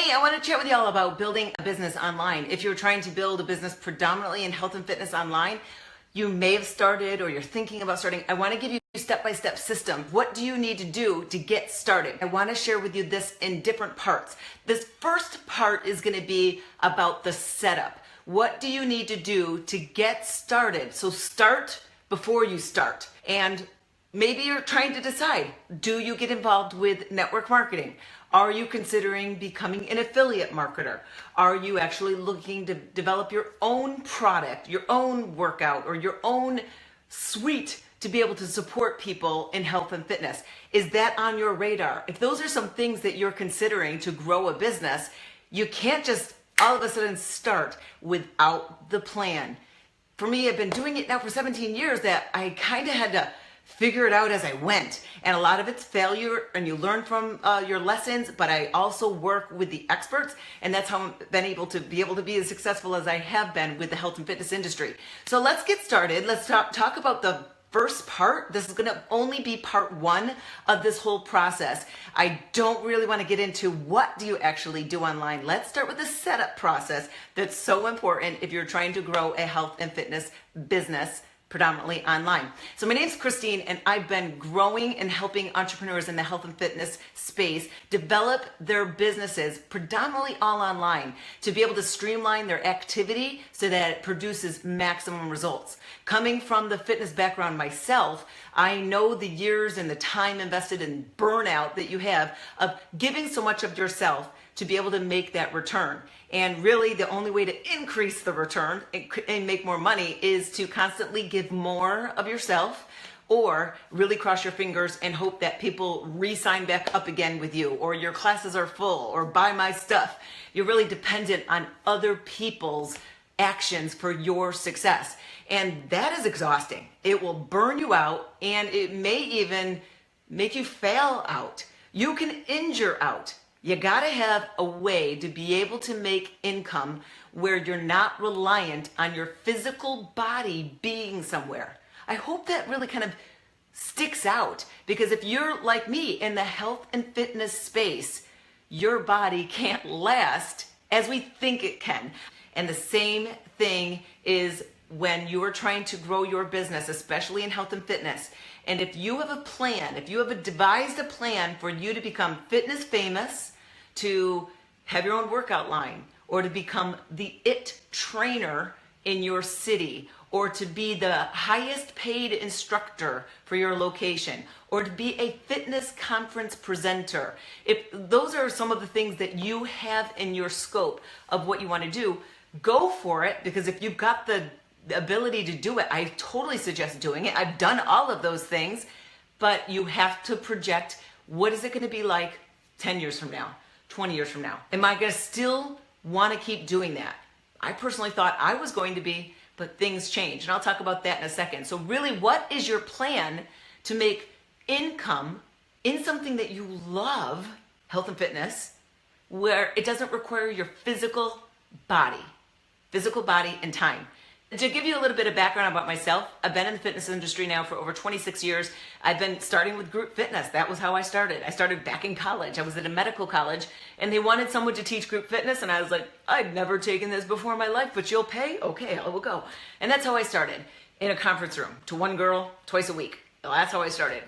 Hey, I want to chat with y'all about building a business online. If you're trying to build a business predominantly in health and fitness online, you may have started or you're thinking about starting. I want to give you a step-by-step system. What do you need to do to get started? I want to share with you this in different parts. This first part is going to be about the setup. What do you need to do to get started? So start before you start. And maybe you're trying to decide, do you get involved with network marketing? Are you considering becoming an affiliate marketer? Are you actually looking to develop your own product, your own workout, or your own suite to be able to support people in health and fitness? Is that on your radar? If those are some things that you're considering to grow a business, you can't just all of a sudden start without the plan. For me, I've been doing it now for 17 years that I kind of had to figure it out as I went. And a lot of it's failure and you learn from your lessons, but I also work with the experts, and that's how I've been able to be as successful as I have been with the health and fitness industry. So let's get started. Let's talk about the first part. This is going to only be part one of this whole process. I don't really want to get into what do you actually do online. Let's start with the setup process that's so important if you're trying to grow a health and fitness business predominantly online. So my name's Christine, and I've been growing and helping entrepreneurs in the health and fitness space develop their businesses predominantly all online to be able to streamline their activity so that it produces maximum results. Coming from the fitness background myself, I know the years and the time invested in burnout that you have of giving so much of yourself to be able to make that return. And really the only way to increase the return and make more money is to constantly give more of yourself, or really cross your fingers and hope that people re-sign back up again with you, or your classes are full, or buy my stuff. You're really dependent on other people's actions for your success. And that is exhausting. It will burn you out, and it may even make you fail out. You can injure out. You gotta have a way to be able to make income where you're not reliant on your physical body being somewhere. I hope that really kind of sticks out, because if you're like me in the health and fitness space, your body can't last as we think it can. And the same thing is when you are trying to grow your business, especially in health and fitness. And if you have a plan, if you have devised a plan for you to become fitness famous, to have your own workout line, or to become the IT trainer in your city, or to be the highest paid instructor for your location, or to be a fitness conference presenter. If those are some of the things that you have in your scope of what you want to do, go for it, because if you've got the ability to do it, I totally suggest doing it. I've done all of those things, but you have to project, what is it going to be like 10 years from now? 20 years from now? Am I going to still want to keep doing that? I personally thought I was going to be, but things change. And I'll talk about that in a second. So really, what is your plan to make income in something that you love, health and fitness, where it doesn't require your physical body and time? To give you a little bit of background about myself, I've been in the fitness industry now for over 26 years. I've been starting with group fitness. That was how I started. I started back in college. I was at a medical college, and they wanted someone to teach group fitness, and I was like, I've never taken this before in my life, but you'll pay? Okay, I will go. And that's how I started, in a conference room, to one girl, twice a week. Well, that's how I started.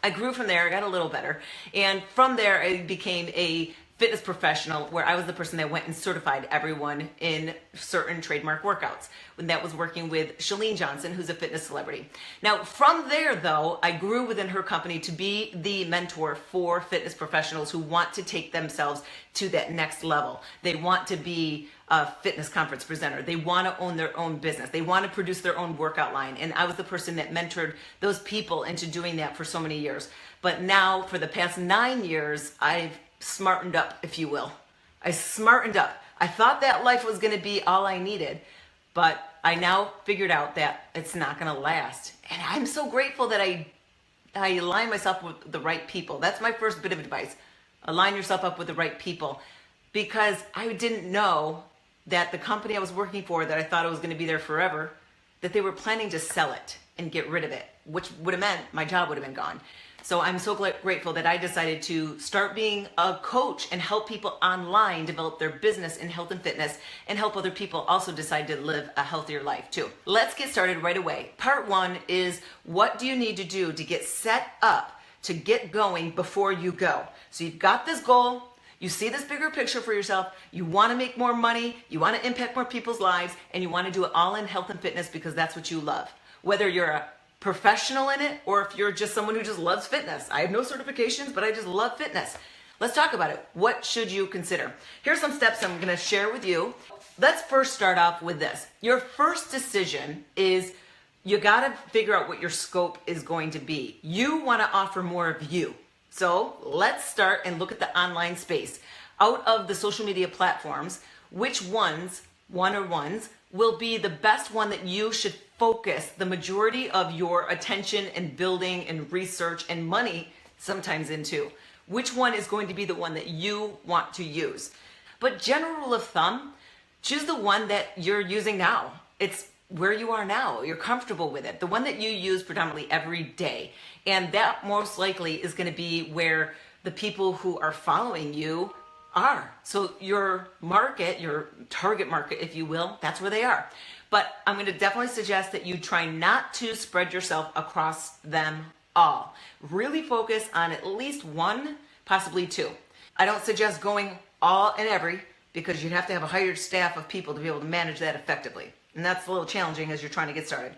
I grew from there, I got a little better, and from there I became a fitness professional, where I was the person that went and certified everyone in certain trademark workouts. When that was working with Chalene Johnson, who's a fitness celebrity. Now, from there though, I grew within her company to be the mentor for fitness professionals who want to take themselves to that next level. They want to be a fitness conference presenter. They want to own their own business. They want to produce their own workout line. And I was the person that mentored those people into doing that for so many years. But now, for the past 9 years, I've smartened up, if you will. I smartened up. I thought that life was going to be all I needed, but I now figured out that it's not going to last. And I'm so grateful that I align myself with the right people. That's my first bit of advice. Align yourself up with the right people, because I didn't know that the company I was working for, that I thought I was going to be there forever, that they were planning to sell it and get rid of it, which would have meant my job would have been gone. So I'm so grateful that I decided to start being a coach and help people online develop their business in health and fitness, and help other people also decide to live a healthier life too. Let's get started right away. Part one is, what do you need to do to get set up to get going before you go? So you've got this goal. You see this bigger picture for yourself. You want to make more money. You want to impact more people's lives, and you want to do it all in health and fitness because that's what you love. Whether you're a professional in it or if you're just someone who just loves fitness. I have no certifications, but I just love fitness. Let's talk about it. What should you consider? Here's some steps I'm going to share with you. Let's first start off with this. Your first decision is you got to figure out what your scope is going to be. You want to offer more of you. So let's start and look at the online space. Out of the social media platforms, which ones, one-on-ones, will be the best one that you should focus the majority of your attention and building and research and money sometimes into? Which one is going to be the one that you want to use? But general rule of thumb, choose the one that you're using now. It's where you are now. You're comfortable with it. The one that you use predominantly every day. And that most likely is going to be where the people who are following you are. So your market, your target market, if you will, that's where they are. But I'm going to definitely suggest that you try not to spread yourself across them all. Really focus on at least one, possibly two. I don't suggest going all and every, because you'd have to have a hired staff of people to be able to manage that effectively. And that's a little challenging as you're trying to get started.